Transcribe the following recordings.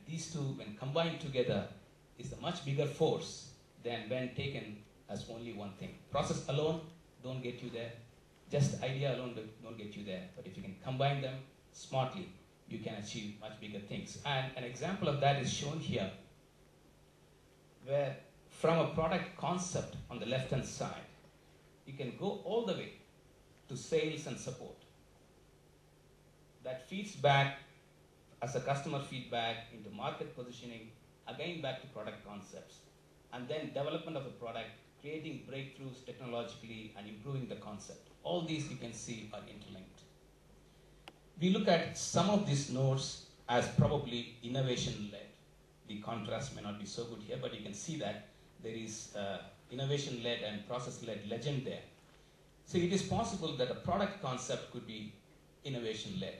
these two, when combined together, is a much bigger force than when taken as only one thing. Process alone don't get you there. Just idea alone don't get you there. But if you can combine them smartly, you can achieve much bigger things. And an example of that is shown here, where from a product concept on the left-hand side, you can go all the way to sales and support. That feeds back as a customer feedback into market positioning, again back to product concepts, and then development of the product, creating breakthroughs technologically and improving the concept. All these you can see are interlinked. We look at some of these nodes as probably innovation-led. The contrast may not be so good here, but you can see that there is innovation-led and process-led legend there. So it is possible that a product concept could be innovation-led,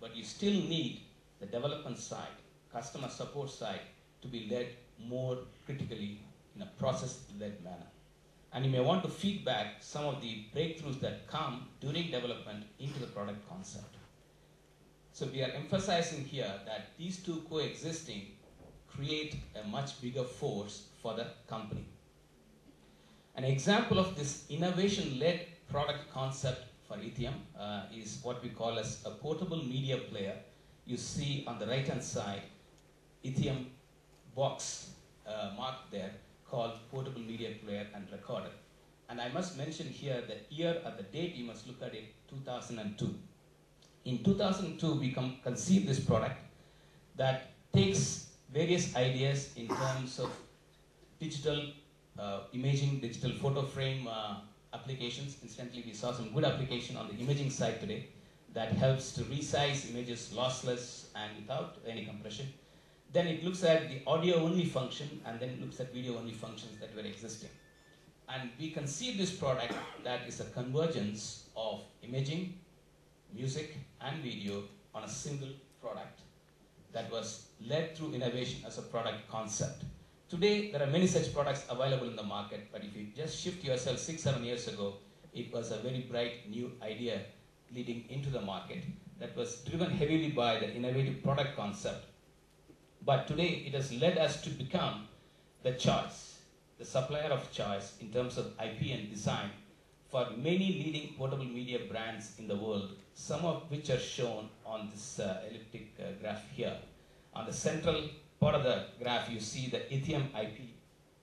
but you still need the development side, customer support side, to be led more critically in a process-led manner. And you may want to feed back some of the breakthroughs that come during development into the product concept. So we are emphasizing here that these two coexisting create a much bigger force for the company. An example of this innovation-led product concept for Ethium is what we call as a portable media player. You see on the right-hand side, Ethium box marked there, called portable media player and recorder. And I must mention here the year or the date, you must look at it, 2002. In 2002, we conceived this product that takes various ideas in terms of digital imaging, digital photo frame applications. Incidentally, we saw some good application on the imaging side today that helps to resize images lossless and without any compression. Then it looks at the audio-only function, and then it looks at video-only functions that were existing. And we conceived this product that is a convergence of imaging, music, and video on a single product that was led through innovation as a product concept. Today, there are many such products available in the market, but if you just shift yourself 6-7 years ago, it was a very bright new idea leading into the market that was driven heavily by the innovative product concept. But today, it has led us to become the choice, the supplier of choice in terms of IP and design for many leading portable media brands in the world, some of which are shown on this elliptic graph here. On the central part of the graph, you see the Ethium IP,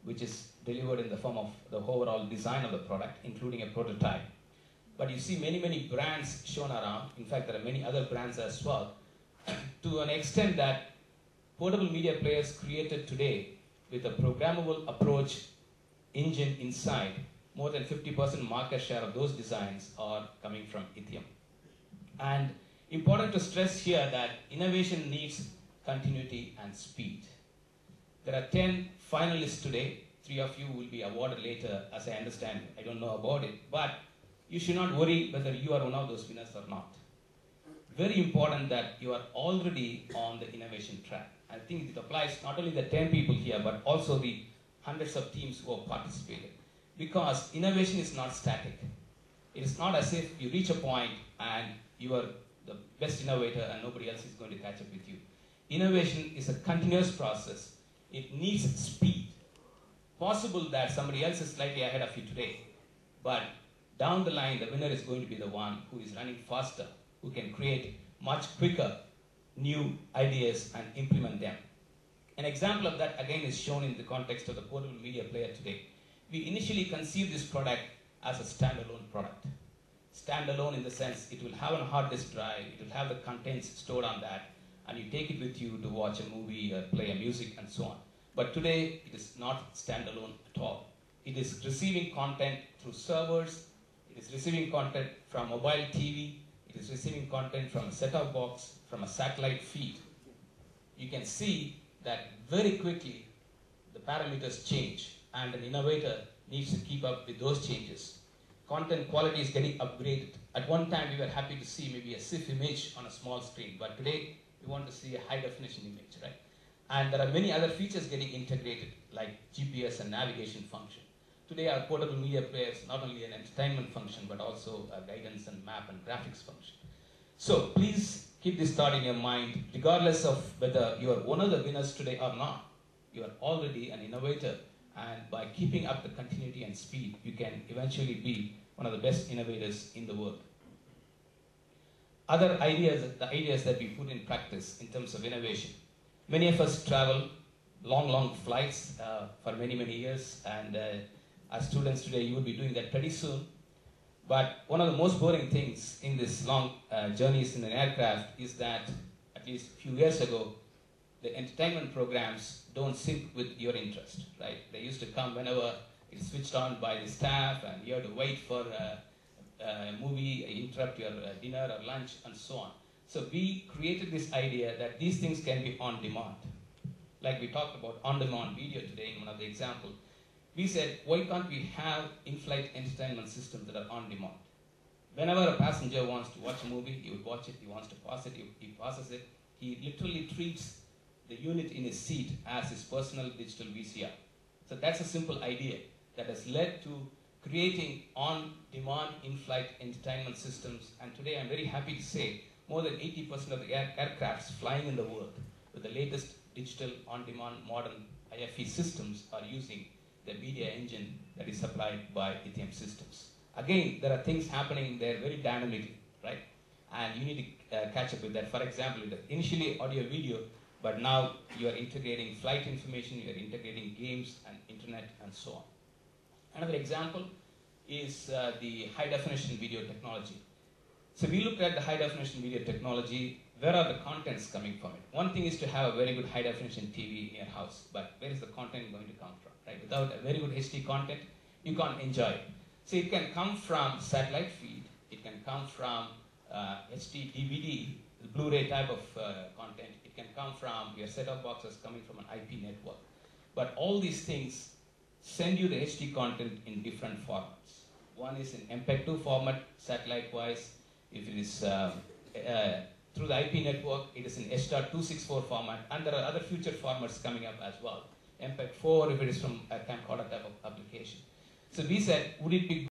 which is delivered in the form of the overall design of the product, including a prototype. But you see many, many brands shown around. In fact, there are many other brands as well, to an extent that portable media players created today with a programmable approach engine inside, more than 50% market share of those designs are coming from Ethium. And important to stress here that innovation needs continuity and speed. There are 10 finalists today. 3 of you will be awarded later, as I understand. I don't know about it, but you should not worry whether you are one of those winners or not. Very important that you are already on the innovation track. I think it applies not only the 10 people here, but also the hundreds of teams who have participated. Because innovation is not static. It is not as if you reach a point and you are the best innovator and nobody else is going to catch up with you. Innovation is a continuous process. It needs speed. Possible that somebody else is slightly ahead of you today, but down the line, the winner is going to be the one who is running faster, who can create much quicker new ideas and implement them. An example of that again is shown in the context of the portable media player today. We initially conceived this product as a standalone product. Standalone in the sense it will have a hard disk drive, it will have the contents stored on that, and you take it with you to watch a movie or play a music and so on. But today, it is not standalone at all. It is receiving content through servers, it is receiving content from mobile TV, it is receiving content from a set-top box, from a satellite feed. You can see that very quickly the parameters change and an innovator needs to keep up with those changes. Content quality is getting upgraded. At one time we were happy to see maybe a SIF image on a small screen, but today we want to see a high definition image, right? And there are many other features getting integrated like GPS and navigation function. Today our portable media players not only an entertainment function but also a guidance and map and graphics function. So please keep this thought in your mind, regardless of whether you are one of the winners today or not. You are already an innovator, and by keeping up the continuity and speed, you can eventually be one of the best innovators in the world. Other ideas, the ideas that we put in practice in terms of innovation. Many of us travel long flights for many years, and as students today, you will be doing that pretty soon. But one of the most boring things in this long journeys in an aircraft is that, at least a few years ago, the entertainment programs don't sync with your interest, right? They used to come whenever it's switched on by the staff, and you have to wait for a movie, interrupt your dinner or lunch, and so on. So we created this idea that these things can be on demand. Like we talked about on-demand video today in one of the examples. We said, why can't we have in-flight entertainment systems that are on demand? Whenever a passenger wants to watch a movie, he would watch it. He wants to pause it, he pauses it. He literally treats the unit in his seat as his personal digital VCR. So that's a simple idea that has led to creating on-demand in-flight entertainment systems. And today I'm very happy to say more than 80% of the aircrafts flying in the world with the latest digital on-demand modern IFE systems are using the media engine that is supplied by Lithium Systems. Again, there are things happening there very dynamically, right? And you need to catch up with that. For example, it was initially audio-video, but now you are integrating flight information, you are integrating games and internet and so on. Another example is the high-definition video technology. So we looked at the high-definition video technology. Where are the contents coming from it? One thing is to have a very good high-definition TV in your house, but where is the content going to come from, right? Without a very good HD content, you can't enjoy it. So it can come from satellite feed, it can come from HD DVD, the Blu-ray type of content, it can come from your set-top boxes coming from an IP network. But all these things send you the HD content in different formats. One is in MPEG-2 format, satellite-wise. If it is through the IP network, it is in H.264 format, and there are other future formats coming up as well. MPEG-4 if it is from a camcorder type of application. So we said, would it be